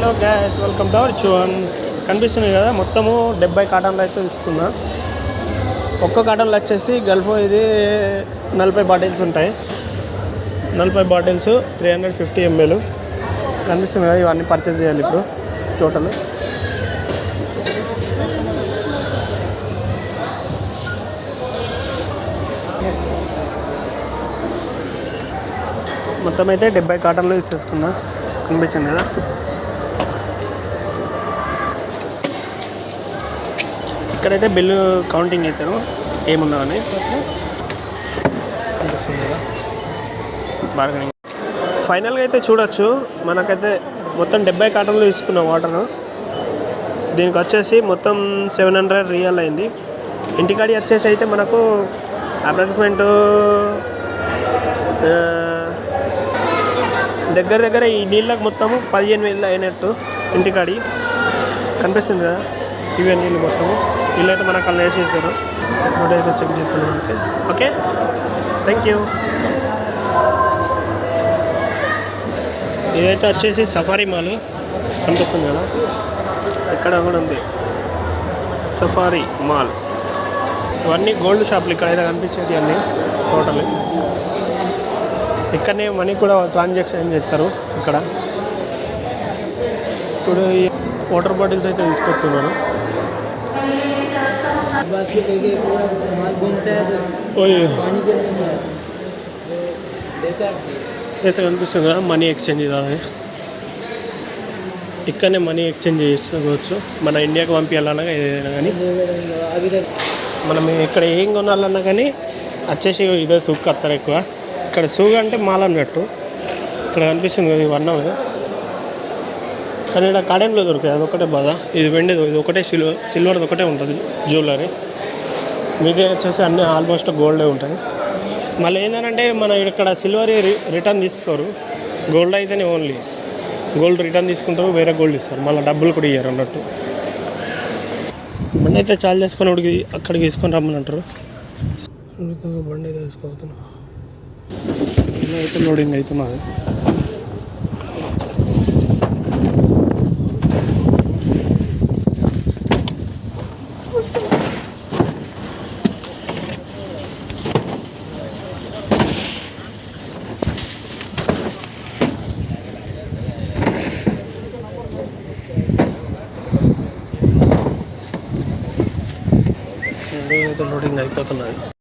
Hello gas welcome to our channel. కనిపిస్తుంది కదా, మొత్తము 70 కాటన్లు అయితే తీసుకున్నా. ఒక్క కాటన్లో వచ్చేసి గల్ఫ్ ఇది 40 బాటిల్స్ ఉంటాయి. 40 బాటిల్స్ 350 ml కనిపిస్తుంది కదా. ఇవన్నీ పర్చేస్ చేయాలి ఇప్పుడు టోటల్. మొత్తం అయితే 70 కాటన్లు తీసేసుకున్నా. కనిపించింది కదా. ఇక్కడైతే బిల్లు కౌంటింగ్ అవుతారు ఏమున్నా అని కనిపిస్తుంది కదా. బార్గెనింగ్ ఫైనల్గా అయితే చూడొచ్చు. మనకైతే మొత్తం 70 కాటన్లు తీసుకున్నాం వాటర్. దీనికి వచ్చేసి మొత్తం 700 రియల్ అయింది. ఇంటికాడి వచ్చేసి అయితే మనకు అప్రాక్సిమేట్ దగ్గర ఈ నీళ్ళకు మొత్తము 15,000 అయినట్టు ఇంటికాడి. కనిపిస్తుంది కదా ఇవే నీళ్ళు మొత్తము. వీళ్ళైతే మనకు అలా వేసేసారు. సెక్యూరిటీ అయితే చెక్ చేస్తున్నాం మనకి. Okay, thank you. ఇదైతే వచ్చేసి సఫారీ మాల్ కనిపిస్తుంది కదా. ఇక్కడ కూడా ఉంది సఫారీ మాల్. ఇవన్నీ గోల్డ్ షాపులు ఇక్కడైతే కనిపించేది అన్నీ టోటల్. ఇక్కడనే మనీ కూడా ట్రాన్సాక్షన్ చేస్తారు ఇక్కడ. ఇప్పుడు ఈ వాటర్ బాటిల్స్ అయితే తీసుకొస్తున్నాను. అయితే కనిపిస్తుంది కదా మనీ ఎక్స్చేంజ్ కావాలి. ఇక్కడనే మనీ ఎక్స్చేంజ్ చేసుకోవచ్చు. మన ఇండియాకి పంపించాలన్నా ఏదైనా కానీ, మనం ఇక్కడ ఏం కొనాలన్నా కానీ వచ్చేసి ఇదే సూక్ వస్తారు ఎక్కువ. ఇక్కడ సూగ్ అంటే మాల్ అన్నట్టు. ఇక్కడ కనిపిస్తుంది కదా ఇవన్నీ. కానీ ఇక్కడ కాడెన్లో దొరుకుతాయి, అదొకటే బాధ. ఇది వెండిది, ఇది ఒకటే సిల్వర్ది ఒకటే ఉంటుంది జ్యువెలరీ. మీదే వచ్చేసి అన్నీ ఆల్మోస్ట్ గోల్డే ఉంటాయి. మళ్ళీ ఏంటంటే మన ఇక్కడ సిల్వర్ రిటర్న్ తీసుకోరు, గోల్డ్ అయితేనే ఓన్లీ గోల్డ్ రిటర్న్ తీసుకుంటారు, వేరే గోల్డ్ ఇస్తారు, మళ్ళీ డబ్బులు కూడా ఇయ్యారు అన్నట్టు. బండి అయితే చాలు చేసుకొని అక్కడికి తీసుకొని రమ్మని అంటారు. బండి అయితే తీసుకోపోతున్నా. అయితే లోడింగ్ అవుతున్నది. అయితే లోడింగ్ అయిపోతున్నది.